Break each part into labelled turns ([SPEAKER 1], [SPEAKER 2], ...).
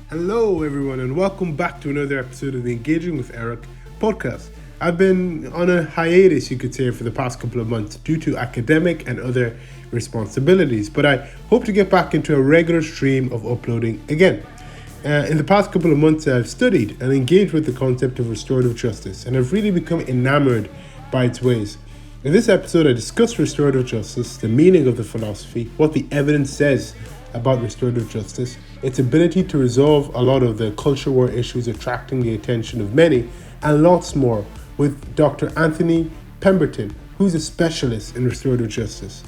[SPEAKER 1] Hello, everyone, and welcome back to another episode of the Engaging with Eric podcast. I've been on a hiatus, you could say, for the past couple of months due to academic and other responsibilities, but I hope to get back into a regular stream of uploading again. In the past couple of months, I've studied and engaged with the concept of restorative justice, and I've really become enamored by its ways. In this episode, I discuss restorative justice, the meaning of the philosophy, what the evidence says about restorative justice, its ability to resolve a lot of the culture war issues attracting the attention of many, and lots more with Dr. Antony Pemberton, who's a specialist in restorative justice.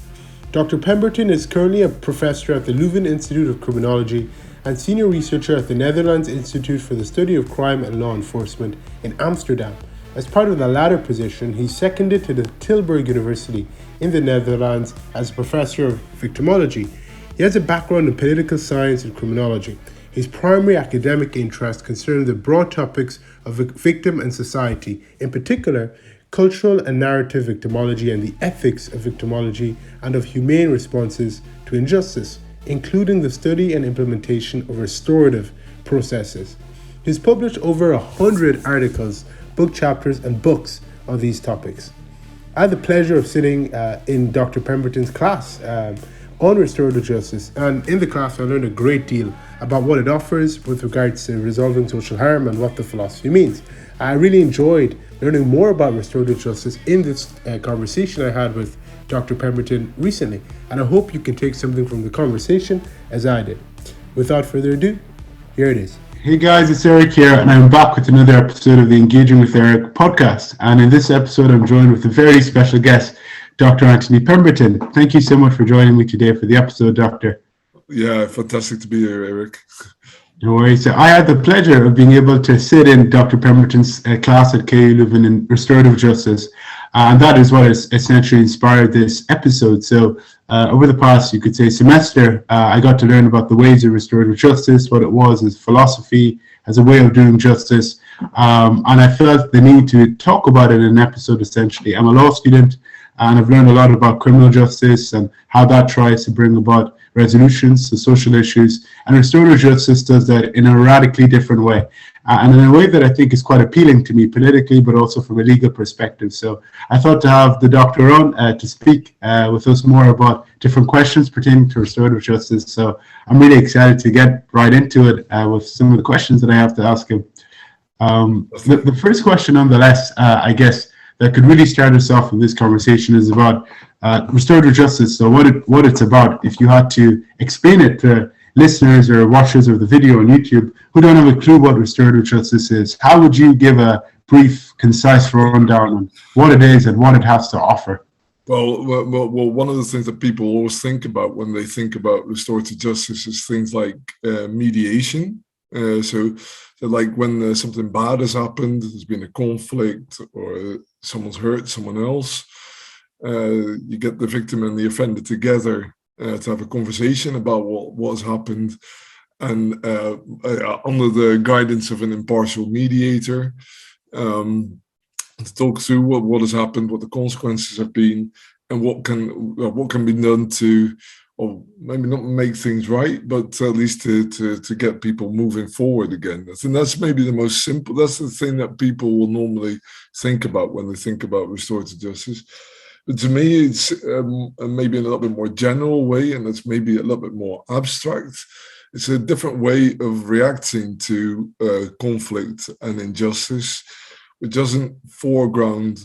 [SPEAKER 1] Dr. Pemberton is currently a professor at the Leuven Institute of Criminology and senior researcher at the Netherlands Institute for the Study of Crime and Law Enforcement in Amsterdam. As part of the latter position, he's seconded to the Tilburg University in the Netherlands as a professor of victimology. He has a background in political science and criminology. His primary academic interests concern the broad topics of victim and society, in particular, cultural and narrative victimology and the ethics of victimology and of humane responses to injustice, including the study and implementation of restorative processes. He's published over 100 articles, book chapters, and books on these topics. I had the pleasure of sitting in Dr. Pemberton's class on restorative justice, and in the class I learned a great deal about what it offers with regards to resolving social harm and what the philosophy means. I really enjoyed learning more about restorative justice in this conversation I had with Dr. Pemberton recently, and I hope you can take something from the conversation as I did. Without further ado, here it is.
[SPEAKER 2] Hey guys, it's Eric here, and I'm back with another episode of the Engaging with Eric podcast. And in this episode, I'm joined with a very special guest, Dr. Antony Pemberton. Thank you so much for joining me today for the episode, Doctor.
[SPEAKER 3] Yeah, fantastic to be here, Eric.
[SPEAKER 2] No worries. So I had the pleasure of being able to sit in Dr. Pemberton's class at KU Leuven in Restorative Justice, and that is what has essentially inspired this episode. So over the past, you could say, semester, I got to learn about the ways of restorative justice, what it was as philosophy, as a way of doing justice, and I felt the need to talk about it in an episode, essentially. I'm a law student, and I've learned a lot about criminal justice and how that tries to bring about resolutions to social issues, and restorative justice does that in a radically different way, and in a way that I think is quite appealing to me politically, but also from a legal perspective. So I thought to have the doctor on to speak with us more about different questions pertaining to restorative justice. So I'm really excited to get right into it with some of the questions that I have to ask him. The first question, nonetheless, I guess, that could really start us off in this conversation is about restorative justice. So what it's about, if you had to explain it to listeners or watchers of the video on YouTube who don't have a clue what restorative justice is, how would you give a brief, concise rundown on what it is and what it has to offer?
[SPEAKER 3] Well, one of the things that people always think about when they think about restorative justice is things like mediation. So like when something bad has happened, there's been a conflict, or someone's hurt someone else, you get the victim and the offender together to have a conversation about what has happened, and under the guidance of an impartial mediator, to talk through what has happened, what the consequences have been, and what can be done to, or maybe not make things right, but at least to get people moving forward again. I think that's maybe the most simple. That's the thing that people will normally think about when they think about restorative justice. But to me, it's maybe in a little bit more general way, and it's maybe a little bit more abstract. It's a different way of reacting to conflict and injustice, which doesn't foreground,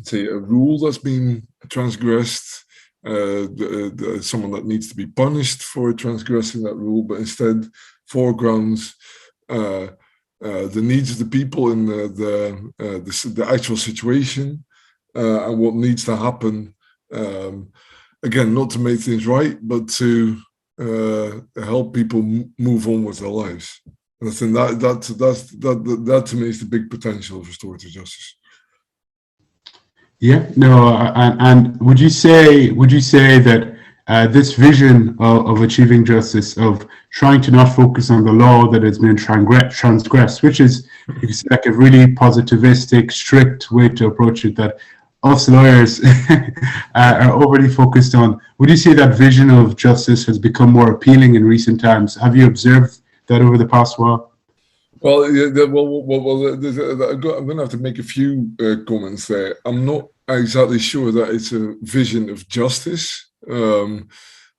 [SPEAKER 3] say, a rule that's been transgressed, someone that needs to be punished for transgressing that rule, but instead foregrounds the needs of the people in the actual situation, and what needs to happen. Again, not to make things right, but to help people move on with their lives. And I think that to me is the big potential of restorative justice.
[SPEAKER 2] Yeah, no, and would you say that this vision of achieving justice, of trying to not focus on the law that has been transgressed, which is, you could say, like a really positivistic, strict way to approach it, that us lawyers are overly focused on. Would you say that vision of justice has become more appealing in recent times? Have you observed that over the past while?
[SPEAKER 3] Well, yeah, I'm going to have to make a few comments there. I'm not exactly sure that it's a vision of justice.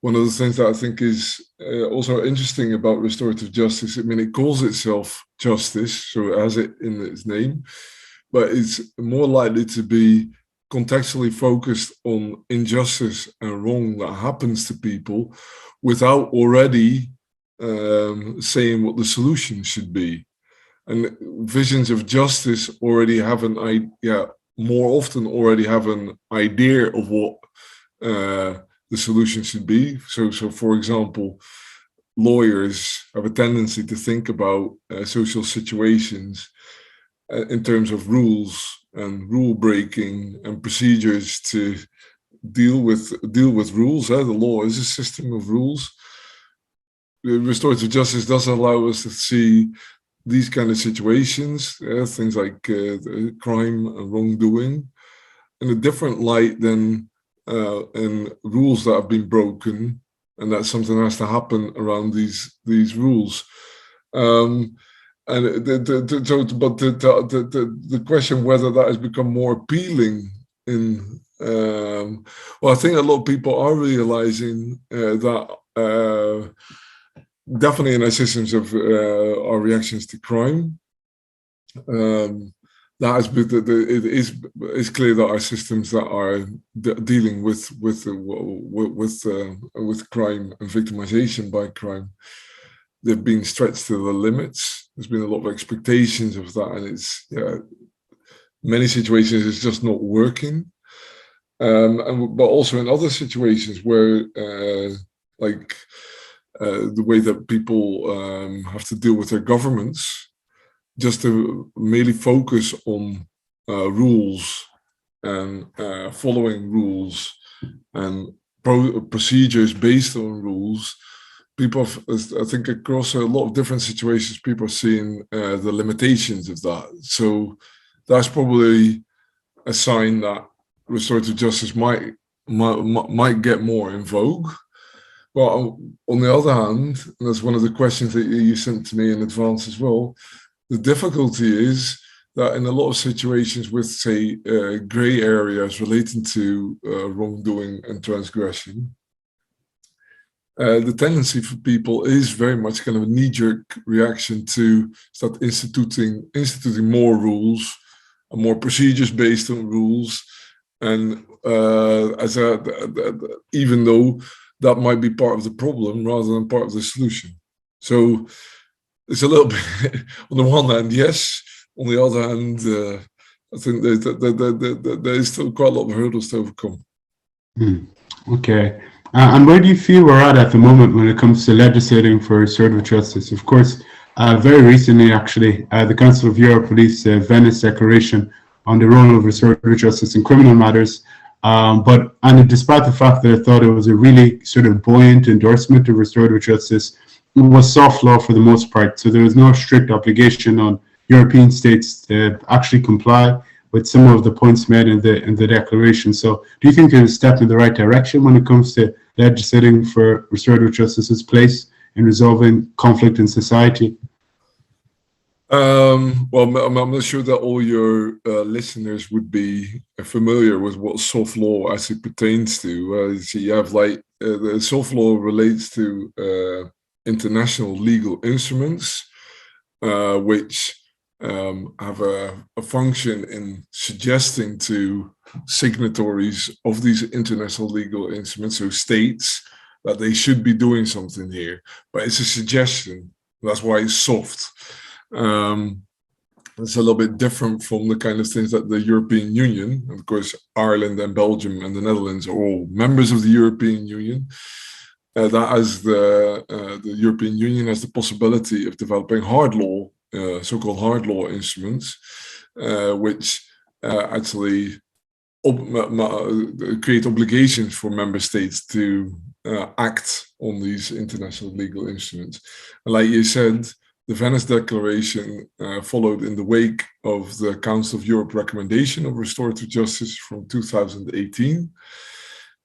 [SPEAKER 3] One of the things that I think is also interesting about restorative justice, I mean, it calls itself justice, so it has it in its name, but it's more likely to be contextually focused on injustice and wrong that happens to people without already saying what the solution should be. And visions of justice already have an idea, more often already have an idea of what the solution should be. So for example, lawyers have a tendency to think about social situations in terms of rules and rule breaking and procedures to deal with rules. The law is a system of rules. Restorative justice does allow us to see these kind of situations, things like crime and wrongdoing, in a different light than in rules that have been broken, and that something has to happen around these rules. And the question whether that has become more appealing in well, I think a lot of people are realizing that definitely in our systems of our reactions to crime, that has been it's clear that our systems that are dealing with crime and victimization by crime, they've been stretched to the limits. There's been a lot of expectations of that, and it's many situations it's just not working. But also in other situations where like the way that people have to deal with their governments, just to merely focus on rules and following rules and procedures based on rules, people, I think across a lot of different situations, people are seeing the limitations of that. So that's probably a sign that restorative justice might get more in vogue. But on the other hand, and that's one of the questions that you sent to me in advance as well, the difficulty is that in a lot of situations with, say, gray areas relating to wrongdoing and transgression, the tendency for people is very much kind of a knee-jerk reaction to start instituting more rules and more procedures based on rules, and even though that might be part of the problem rather than part of the solution. So it's a little bit, on the one hand, yes. On the other hand, I think there is still quite a lot of hurdles to overcome.
[SPEAKER 2] Okay. And where do you feel we're at the moment when it comes to legislating for restorative justice? Of course, very recently, actually, the Council of Europe released a Venice Declaration on the role of restorative justice in criminal matters. And despite the fact that I thought it was a really sort of buoyant endorsement of restorative justice, it was soft law for the most part. So there was no strict obligation on European states to actually comply with some of the points made in the declaration. So do you think there's a step in the right direction when it comes to legislating for restorative justice's place in resolving conflict in society?
[SPEAKER 3] Well, I'm not sure that all your listeners would be familiar with what soft law actually pertains to. So you have the soft law relates to international legal instruments, which have a function in suggesting to signatories of these international legal instruments, so states, that they should be doing something here. But it's a suggestion. That's why it's soft. It's a little bit different from the kind of things that the European Union, of course, Ireland and Belgium and the Netherlands are all members of the European Union. That as the European Union has the possibility of developing hard law, so-called hard law instruments, which actually create obligations for member states to act on these international legal instruments. And like you said, the Venice Declaration followed in the wake of the Council of Europe recommendation of restorative justice from 2018.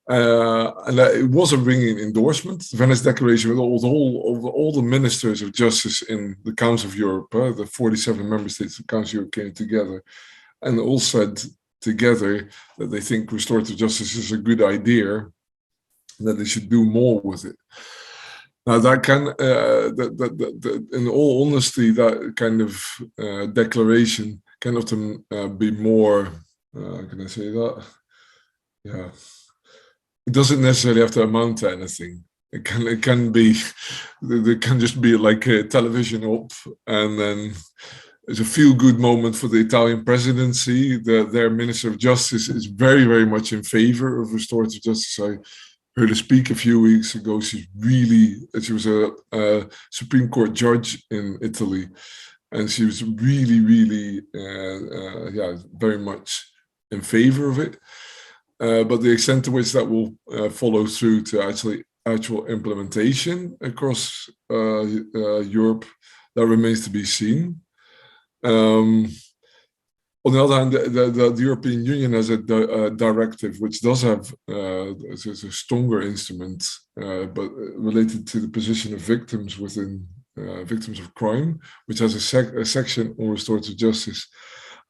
[SPEAKER 3] And it was a ringing endorsement. The Venice Declaration, with all the ministers of justice in the Council of Europe, the 47 member states of the Council of Europe came together and all said together that they think restorative justice is a good idea, that they should do more with it. Now, that can, in all honesty, that kind of declaration can often be more, how can I say that? Yeah. It doesn't necessarily have to amount to anything. It can be, there can just be like a television op, and then it's a feel-good moment for the Italian presidency. Their Minister of Justice is very, very much in favor of restorative justice. I heard her speak a few weeks ago. She was a Supreme Court judge in Italy, and she was really, really, very much in favor of it. But the extent to which that will follow through to actual implementation across Europe, that remains to be seen. On the other hand, the European Union has a directive which does have it's a stronger instrument, but related to the position of victims within victims of crime, which has a section on restorative justice,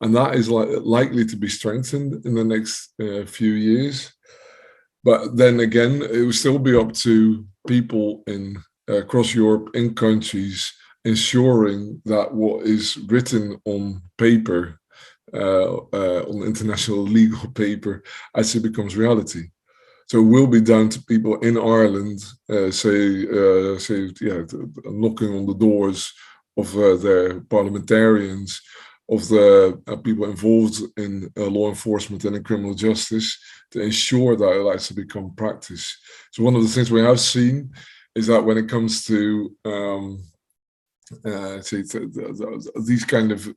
[SPEAKER 3] and that is likely to be strengthened in the next few years. But then again, it will still be up to people in across Europe, in countries, ensuring that what is written on paper, on international legal paper, actually becomes reality. So it will be down to people in Ireland, knocking on the doors of their parliamentarians, of the people involved in law enforcement and in criminal justice, to ensure that it actually become practice. So one of the things we have seen is that when it comes to these kind of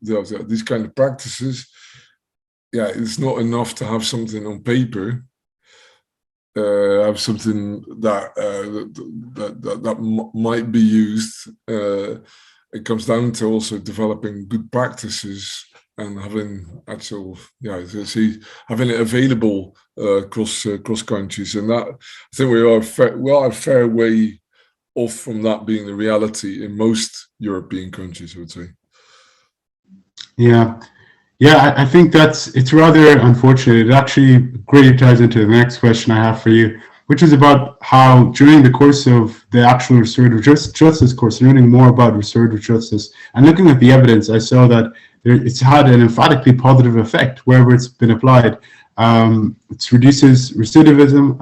[SPEAKER 3] practices, it's not enough to have something on paper. Have something that might be used. It comes down to also developing good practices and having having it available across countries, and that I think we are a fair way off from that being the reality in most European countries, I would say.
[SPEAKER 2] Yeah, I think it's rather unfortunate. It actually greatly ties into the next question I have for you, which is about how during the course of the actual restorative justice course, learning more about restorative justice and looking at the evidence, I saw that it's had an emphatically positive effect wherever it's been applied. It reduces recidivism,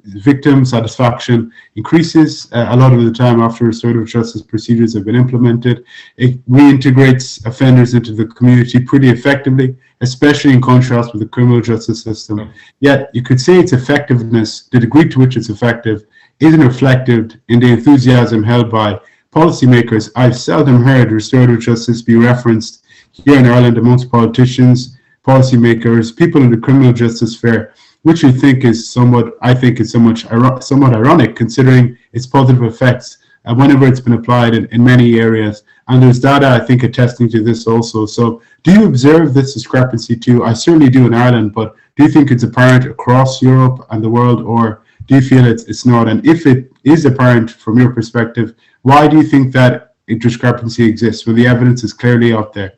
[SPEAKER 2] victim satisfaction increases a lot of the time after restorative justice procedures have been implemented. It reintegrates offenders into the community pretty effectively, especially in contrast with the criminal justice system. Yet you could say its effectiveness, the degree to which it's effective, isn't reflected in the enthusiasm held by policymakers. I've seldom heard restorative justice be referenced here in Ireland amongst politicians, policymakers, people in the criminal justice sphere, which I think is somewhat ironic considering its positive effects whenever it's been applied in many areas. And there's data, I think, attesting to this also. So do you observe this discrepancy too? I certainly do in Ireland, but do you think it's apparent across Europe and the world, or do you feel it's not? And if it is apparent from your perspective, why do you think that discrepancy exists when the evidence is clearly out there?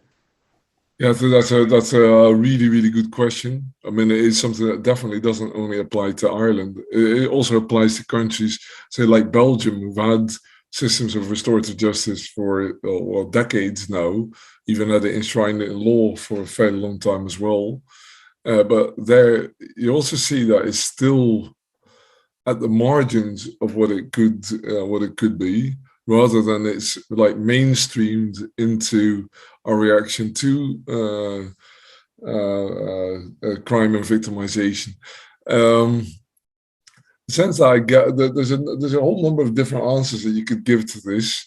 [SPEAKER 3] Yeah, so that's a really, really good question. I mean, it is something that definitely doesn't only apply to Ireland. It also applies to countries, say, like Belgium, who've had systems of restorative justice for decades now, even had it enshrined in law for a fairly long time as well. But there, you also see that it's still at the margins of what it could be, rather than it's like mainstreamed into our reaction to crime and victimization. The sense that I get that there's a whole number of different answers that you could give to this.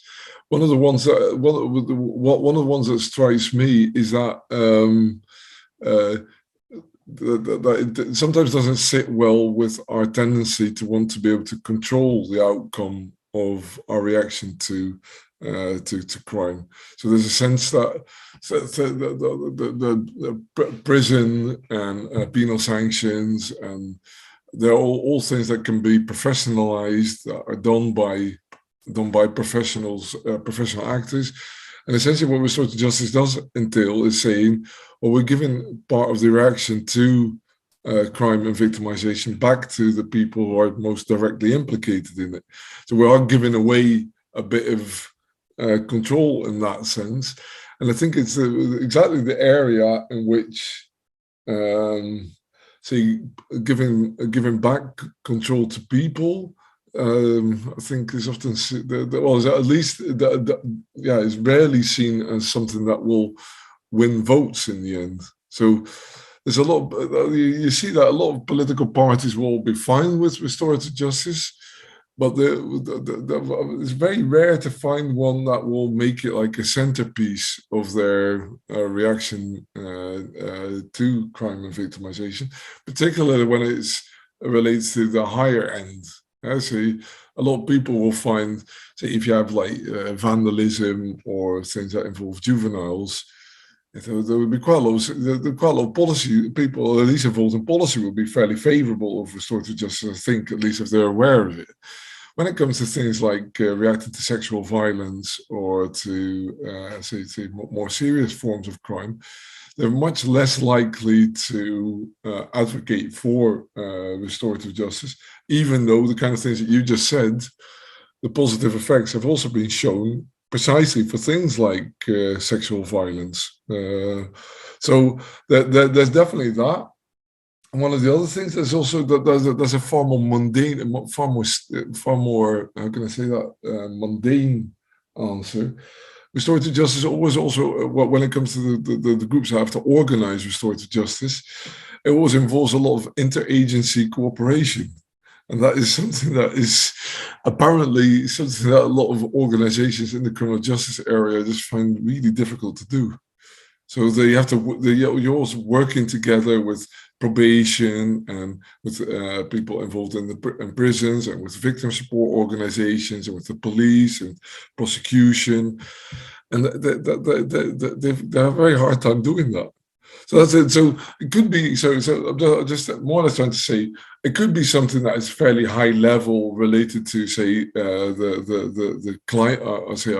[SPEAKER 3] One of the ones that strikes me is that that it sometimes doesn't sit well with our tendency to want to be able to control the outcome of our reaction to to crime. So there's a sense that the prison and penal sanctions, and they're all things that can be professionalized, that are done by professionals, professional actors. And essentially what restorative justice does entail is saying, well, we're giving part of the reaction to crime and victimization back to the people who are most directly implicated in it. So we are giving away a bit of control in that sense. And I think it's exactly the area in which, say, giving back control to people, I think is often, at least, is rarely seen as something that will win votes in the end. So there's a lot, you see that a lot of political parties will be fine with restorative justice, but it's very rare to find one that will make it like a centerpiece of their reaction to crime and victimization, particularly when it relates to the higher end. So a lot of people will find, say, if you have like vandalism or things that involve juveniles, there would be quite a lot of policy people, at least involved in policy, will be fairly favourable of restorative justice, I think, at least if they're aware of it. When it comes to things like reacting to sexual violence or to, say, more serious forms of crime, they're much less likely to advocate for restorative justice, even though the kind of things that you just said, the positive effects have also been shown precisely for things like sexual violence. So there's definitely that. And one of the other things is also that there's a far more mundane, far more, how can I say that, mundane answer. Restorative justice always also, when it comes to the groups that have to organize restorative justice, it always involves a lot of interagency cooperation. And that is something that is apparently something that a lot of organizations in the criminal justice area just find really difficult to do. So they have to, you're also working together with probation and with people involved in prisons and with victim support organizations and with the police and prosecution. And they have a very hard time doing that. So that's it. So it could be, so I'm just more or less trying to say, it could be something that is fairly high level related to, say, the client, say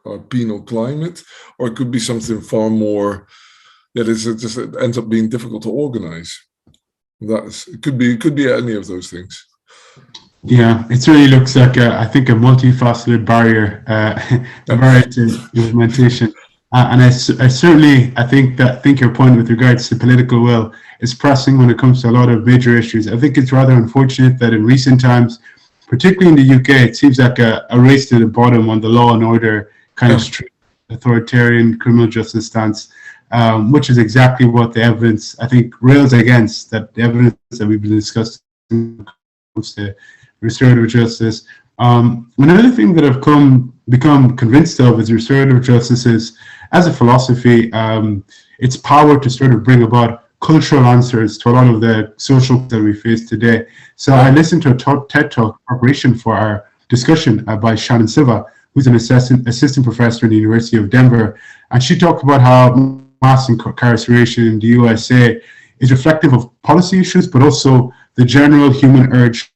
[SPEAKER 3] our penal climate, or it could be something far more that it ends up being difficult to organize. It could be any of those things.
[SPEAKER 2] Yeah, it really looks like I think a multifaceted barrier to implementation. And I think your point with regards to political will is pressing when it comes to a lot of major issues. I think it's rather unfortunate that in recent times, particularly in the UK, it seems like a race to the bottom on the law and order kind of strict authoritarian criminal justice stance, which is exactly what the evidence, I think, rails against, that the evidence that we've been discussing when it comes to restorative justice. Another thing that I've become convinced of is restorative justice is, as a philosophy, its power to sort of bring about cultural answers to a lot of the social that we face today. So I listened to a TED Talk in preparation for our discussion by Shannon Silva, who's an assistant professor in the University of Denver, and she talked about how mass incarceration in the USA is reflective of policy issues, but also the general human urge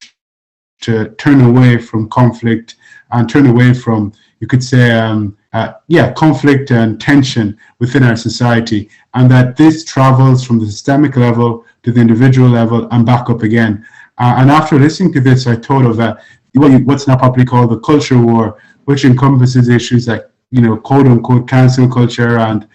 [SPEAKER 2] to turn away from conflict and turn away from, you could say, conflict and tension within our society, and that this travels from the systemic level to the individual level and back up again. And after listening to this, I thought of what's now popularly called the culture war, which encompasses issues like, quote unquote, cancel culture and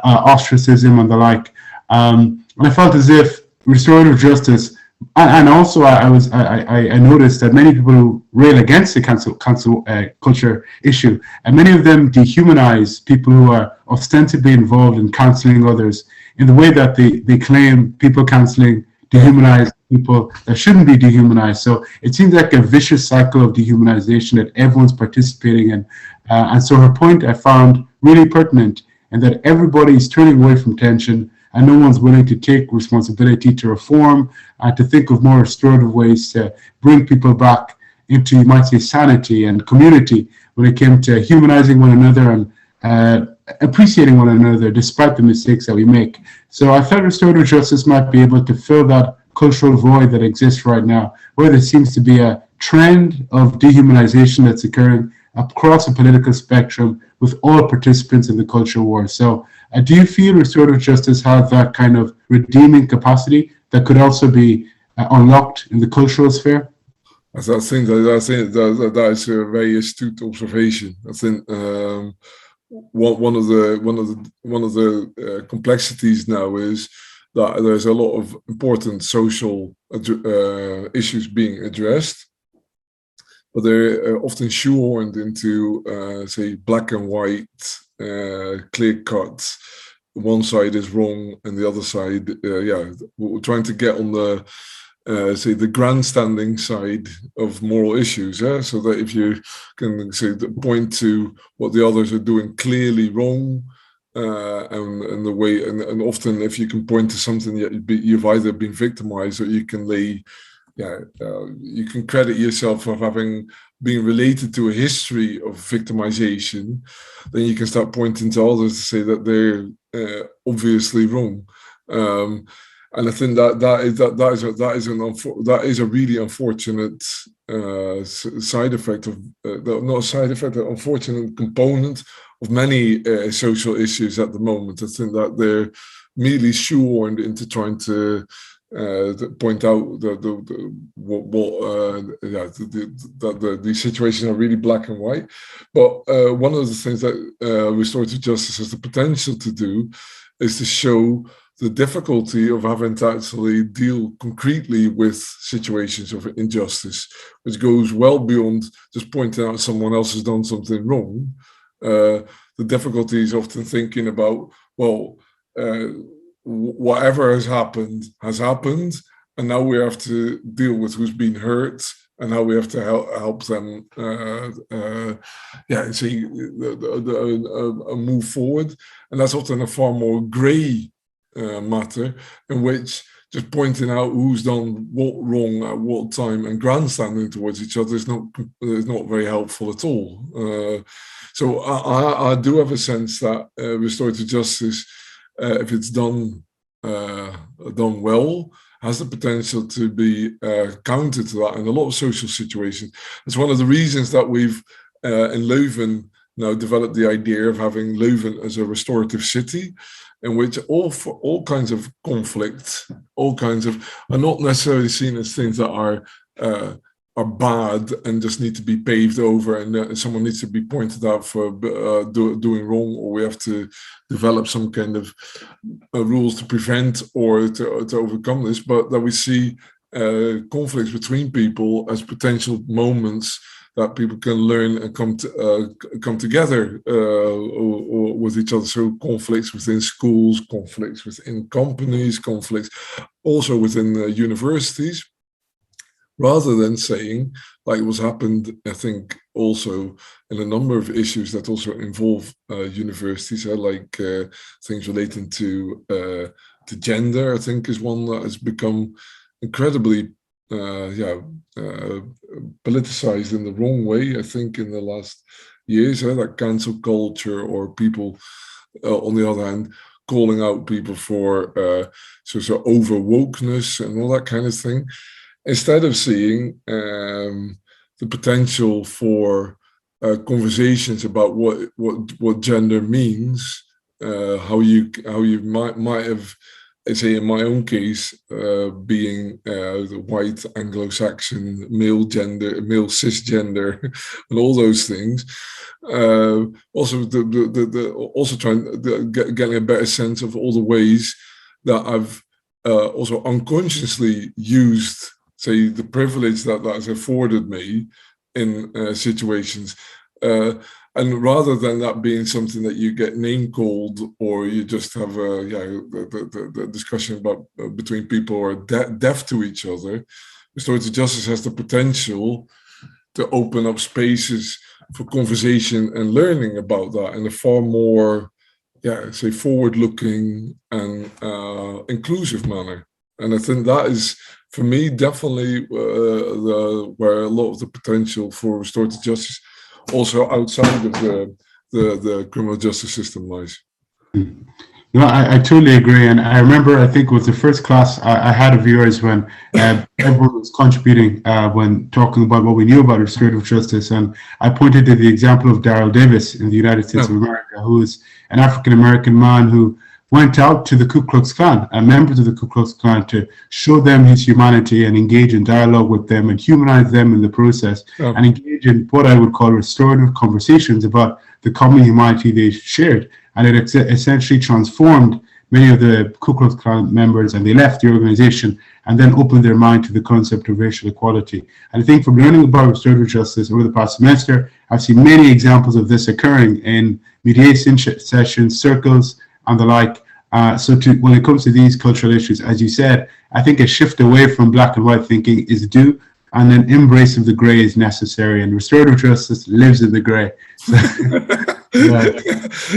[SPEAKER 2] ostracism and the like. And I felt as if restorative justice, and also I noticed that many people who rail against the cancel culture issue, and many of them dehumanize people who are ostensibly involved in canceling others in the way that they claim people canceling dehumanize people that shouldn't be dehumanized. So it seems like a vicious cycle of dehumanization that everyone's participating in. And so her point I found really pertinent, and that everybody is turning away from tension and no one's willing to take responsibility to reform and to think of more restorative ways to bring people back into, you might say, sanity and community when it came to humanizing one another and appreciating one another despite the mistakes that we make. So I felt restorative justice might be able to fill that cultural void that exists right now, where there seems to be a trend of dehumanization that's occurring across the political spectrum with all participants in the culture war. So do you feel restorative justice has that kind of redeeming capacity that could also be unlocked in the cultural sphere?
[SPEAKER 3] I think that is a very astute observation. I think one of the complexities now is that there's a lot of important social issues being addressed, but they're often shoehorned into, say, black and white, clear cuts. One side is wrong, and the other side, we're trying to get on the, say, the grandstanding side of moral issues. So that if you can, say, point to what the others are doing clearly wrong, and the way, and often if you can point to something that you've either been victimized, or you can lay, you can credit yourself for having been related to a history of victimization, then you can start pointing to others to say that they're obviously wrong. And I think that is a really unfortunate side effect of not a side effect, an unfortunate component of many social issues at the moment. I think that they're merely shoehorned into trying to point out that the situations are really black and white. But one of the things that restorative justice has the potential to do is to show the difficulty of having to actually deal concretely with situations of injustice, which goes well beyond just pointing out someone else has done something wrong. The difficulty is often thinking about, well, whatever has happened, and now we have to deal with who's been hurt, and how we have to help them, move forward. And that's often a far more grey matter, in which just pointing out who's done what wrong at what time and grandstanding towards each other is not very helpful at all. So I do have a sense that restorative justice, if it's done well, has the potential to be counter to that in a lot of social situations. It's one of the reasons that we've in Leuven now developed the idea of having Leuven as a restorative city, in which all kinds of conflicts, are not necessarily seen as things that are bad and just need to be paved over, and someone needs to be pointed out for doing wrong, or we have to develop some kind of rules to prevent or to overcome this, but that we see conflicts between people as potential moments that people can learn and come together with each other. So conflicts within schools, conflicts within companies, conflicts also within universities, rather than saying, like what's happened, I think, also in a number of issues that also involve universities, like things relating to gender, I think, is one that has become incredibly politicized in the wrong way, I think, in the last years, like cancel culture, or people, on the other hand, calling out people for so over wokeness and all that kind of thing, instead of seeing the potential for conversations about what gender means, how you might have, say, in my own case, being the white Anglo-Saxon male cisgender, and all those things. Also, also getting a better sense of all the ways that I've also unconsciously used, say, the privilege that has afforded me in situations. And rather than that being something that you get name called, or you just have the discussion about between people who are deaf to each other, restorative justice has the potential to open up spaces for conversation and learning about that in a far more, say, forward-looking and inclusive manner. And I think that is, for me, definitely where a lot of the potential for restorative justice, also outside of the criminal justice system, lies.
[SPEAKER 2] No, I totally agree. And I remember, I think it was the first class I had of yours when everyone was contributing when talking about what we knew about restorative justice. And I pointed to the example of Daryl Davis in the United States of America, who is an African-American man who went out to the Ku Klux Klan and members of the Ku Klux Klan to show them his humanity and engage in dialogue with them and humanize them in the process and engage in what I would call restorative conversations about the common humanity they shared. And it essentially transformed many of the Ku Klux Klan members, and they left the organization and then opened their mind to the concept of racial equality. And I think from learning about restorative justice over the past semester, I've seen many examples of this occurring in mediation sessions, circles, and the like. When it comes to these cultural issues, as you said, I think a shift away from black and white thinking is due, and an embrace of the gray is necessary. And restorative justice lives in the gray. So,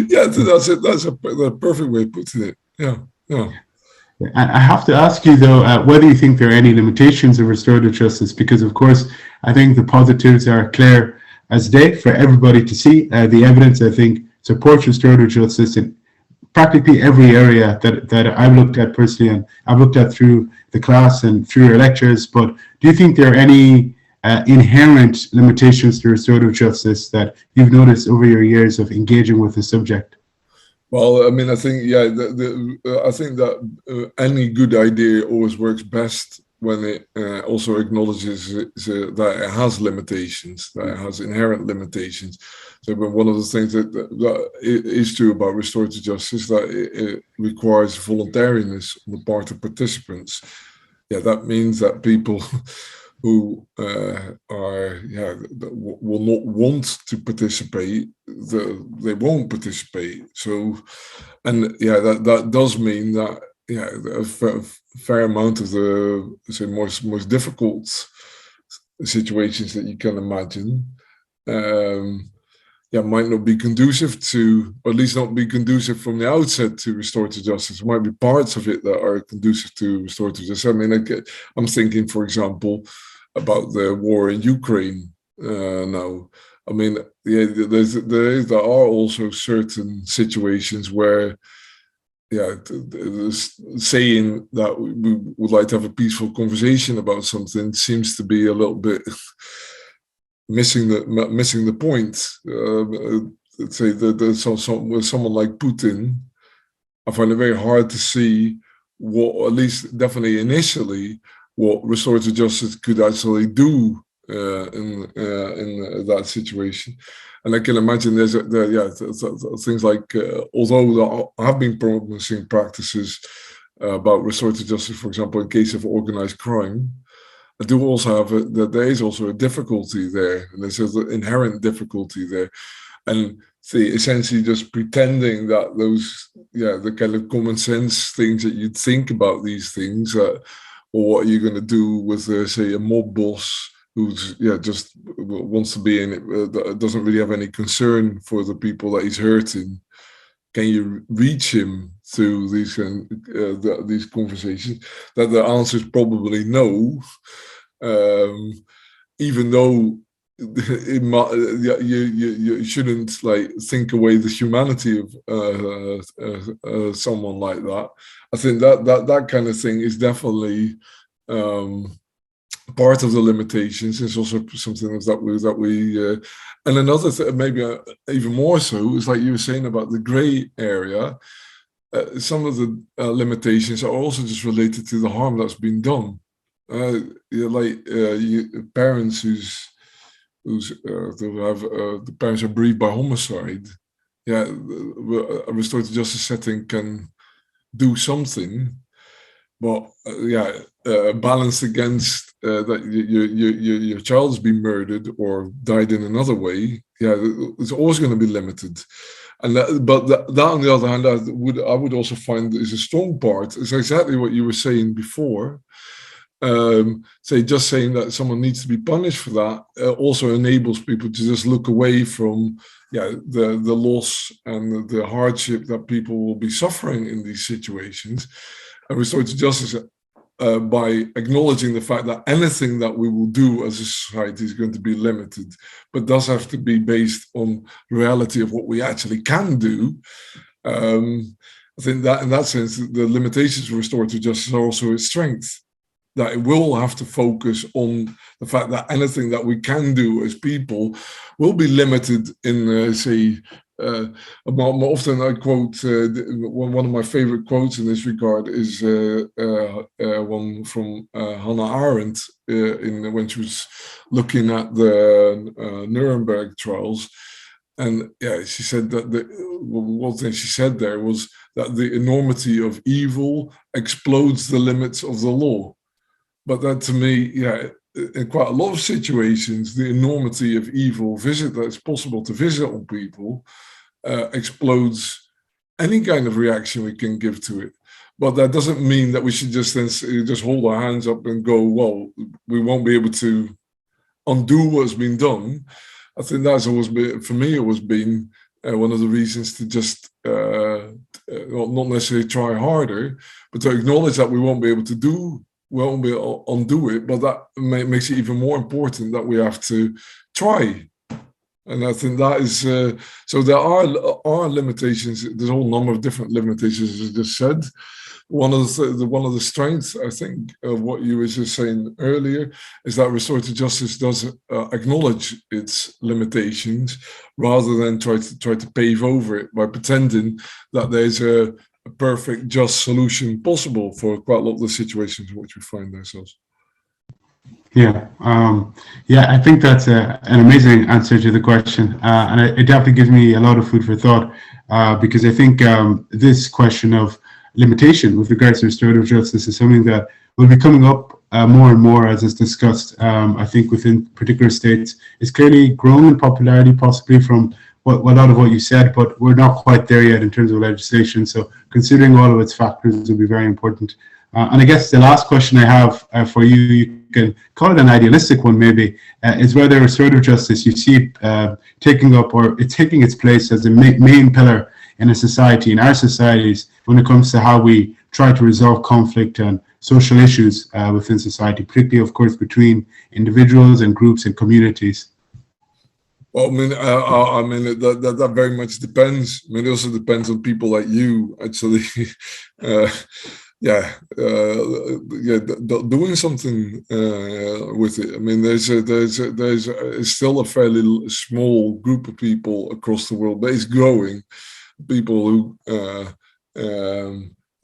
[SPEAKER 3] yeah, that's it. That's the perfect way of putting it. Yeah.
[SPEAKER 2] I have to ask you though, whether you think there are any limitations of restorative justice, because of course, I think the positives are clear as day for everybody to see. The evidence, I think, supports restorative justice in practically every area that I've looked at personally, and I've looked at through the class and through your lectures. But do you think there are any inherent limitations to restorative justice that you've noticed over your years of engaging with the subject?
[SPEAKER 3] Well, I mean, I think, I think that any good idea always works best when it also acknowledges that it has limitations, that it has inherent limitations. So, but one of the things that is true about restorative justice, that it requires voluntariness on the part of participants. Yeah, that means that people who will not want to participate, they won't participate. So, and that does mean that a fair amount of the most difficult situations that you can imagine might not be conducive to, or at least not be conducive from the outset to restorative justice. There might be parts of it that are conducive to restorative justice. I mean, I'm thinking, for example, about the war in Ukraine now. I mean, there are also certain situations where, saying that we would like to have a peaceful conversation about something seems to be a little bit missing the point. Let's say that with someone like Putin, I find it very hard to see what, at least definitely initially, what restorative justice could actually do in that situation. And I can imagine there's things like, although there have been promising practices about restorative justice, for example, in case of organized crime, I do also have that there is also a difficulty there, and there's an inherent difficulty there, and essentially just pretending that those, the kind of common sense things that you'd think about these things, or what are you going to do with, say, a mob boss who's just wants to be in it, doesn't really have any concern for the people that he's hurting. Can you reach him through these these conversations? That the answer is probably no. Even though you shouldn't think away the humanity of someone like that. I think that kind of thing is definitely part of the limitations. It's also something that we and another thing, maybe even more so, is like you were saying about the gray area. Some of the limitations are also just related to the harm that's been done. Parents the parents are bereaved by homicide. A restorative justice setting can do something, but balanced against that your child's been murdered or died in another way. It's always going to be limited. And that on the other hand, I would also find is a strong part. It's exactly what you were saying before. Just saying that someone needs to be punished for that also enables people to just look away from the loss and the hardship that people will be suffering in these situations. And restorative justice by acknowledging the fact that anything that we will do as a society is going to be limited, but does have to be based on reality of what we actually can do. I think that in that sense, the limitations of restorative justice are also its strength, that it will have to focus on the fact that anything that we can do as people will be limited in, more often I quote, one of my favorite quotes in this regard is one from Hannah Arendt when she was looking at the Nuremberg trials. And yeah, she said that one thing she said there was that the enormity of evil explodes the limits of the law. But that to me, yeah, in quite a lot of situations, the enormity of evil that's possible to visit on people explodes any kind of reaction we can give to it. But that doesn't mean that we should just hold our hands up and go, well, we won't be able to undo what's been done. I think that's always been, for me, always been one of the reasons to just not necessarily try harder, but to acknowledge that we won't be able to undo it, but that makes it even more important that we have to try. And I think that is so. There are limitations. There's a whole number of different limitations, as I just said. One of the strengths, I think, of what you were just saying earlier is that restorative justice does acknowledge its limitations rather than try to pave over it by pretending that there's a perfect, just solution possible for quite a lot of the situations in which we find ourselves.
[SPEAKER 2] Yeah, I think that's an amazing answer to the question, and it definitely gives me a lot of food for thought, because I think this question of limitation with regards to restorative justice is something that will be coming up more and more as is discussed. I think within particular states, it's clearly grown in popularity, possibly from a lot of what you said, but we're not quite there yet in terms of legislation. So considering all of its factors will be very important. And I guess the last question I have for you, you can call it an idealistic one maybe, is whether restorative justice you see taking its place as the main pillar in a society, in our societies, when it comes to how we try to resolve conflict and social issues within society, particularly, of course, between individuals and groups and communities.
[SPEAKER 3] Well, I mean that very much depends. I mean, it also depends on people like you, actually. Doing something with it. I mean, there's still a fairly small group of people across the world, but it's growing. People who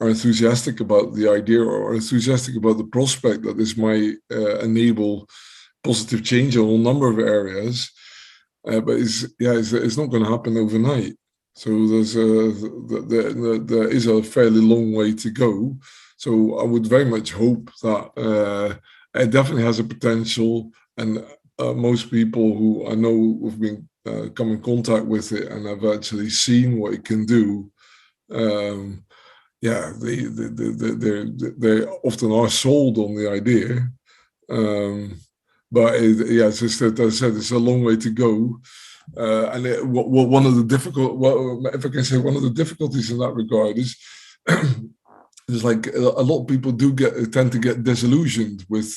[SPEAKER 3] are enthusiastic about the idea or are enthusiastic about the prospect that this might enable positive change in a whole number of areas. But it's not going to happen overnight. So there is a fairly long way to go. So I would very much hope that it definitely has a potential, and most people who I know have been come in contact with it and have actually seen what it can do. They often are sold on the idea. But it's just that I said it's a long way to go. One of the difficulties in that regard is like a lot of people tend to get disillusioned with,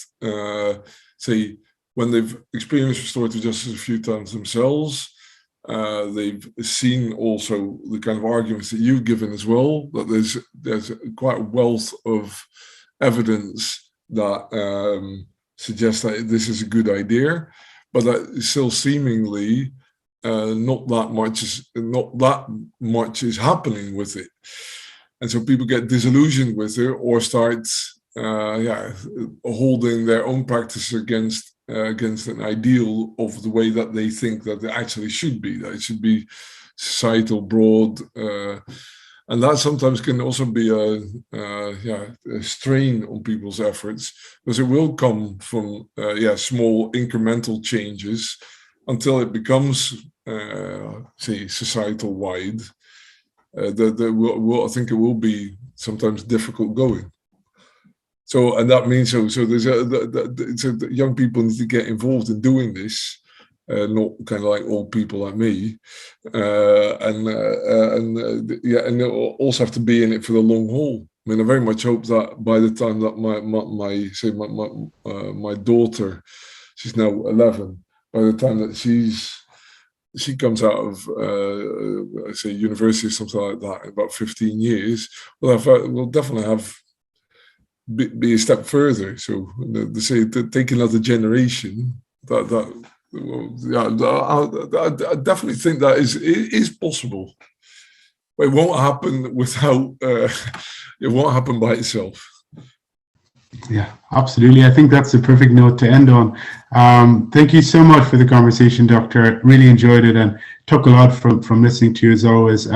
[SPEAKER 3] say, when they've experienced restorative justice a few times themselves. They've seen also the kind of arguments that you've given as well, that there's quite a wealth of evidence that suggests that this is a good idea, but that still seemingly not that much is happening with it, and so people get disillusioned with it or start holding their own practice against an ideal of the way that they think that it actually should be. That it should be societal, broad. And that sometimes can also be a strain on people's efforts, because it will come from small incremental changes until it becomes, say, societal wide. I think it will be sometimes difficult going. So, and that means so there's young people need to get involved in doing this. Not kind of like old people like me, and they also have to be in it for the long haul. I mean, I very much hope that by the time that my daughter, she's now 11, by the time that she comes out of say university or something like that in about 15 years, we'll definitely have be a step further. So they say take another generation. I definitely think that is possible. But it won't happen without. It won't happen by itself.
[SPEAKER 2] Yeah, absolutely. I think that's the perfect note to end on. Thank you so much for the conversation, Doctor. Really enjoyed it and took a lot from listening to you as always.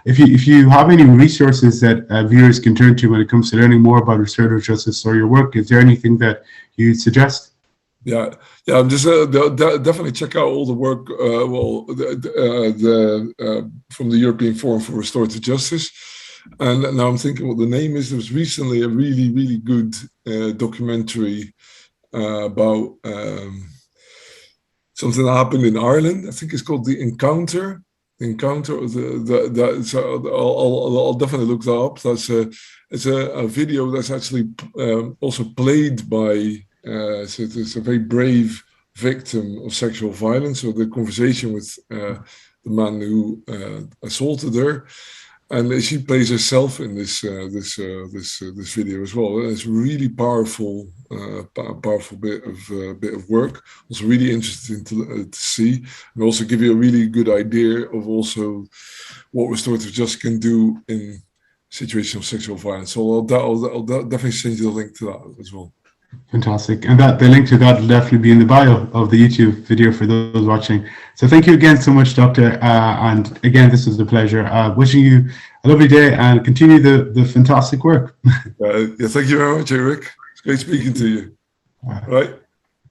[SPEAKER 2] If you have any resources that viewers can turn to when it comes to learning more about restorative justice or your work, is there anything that you suggest?
[SPEAKER 3] Yeah. I'm just definitely check out all the work. From the European Forum for Restorative Justice. And now I'm thinking what the name is. There was recently a really, really good documentary about something that happened in Ireland. I think it's called The Encounter. I'll definitely look that up. It's a video that's actually also played by. So it's a very brave victim of sexual violence. So the conversation with the man who assaulted her. And she plays herself in this video as well. And it's a really powerful bit of work. Also really interesting to see, and also give you a really good idea of also what restorative justice can do in situations of sexual violence. So I'll definitely send you the link to that as well.
[SPEAKER 2] Fantastic. And the link to that will definitely be in the bio of the YouTube video for those watching. So thank you again so much, Doctor. And again, this was a pleasure. Wishing you a lovely day and continue the fantastic work.
[SPEAKER 3] Yeah, thank you very much, Eric. It's great speaking to you. Right.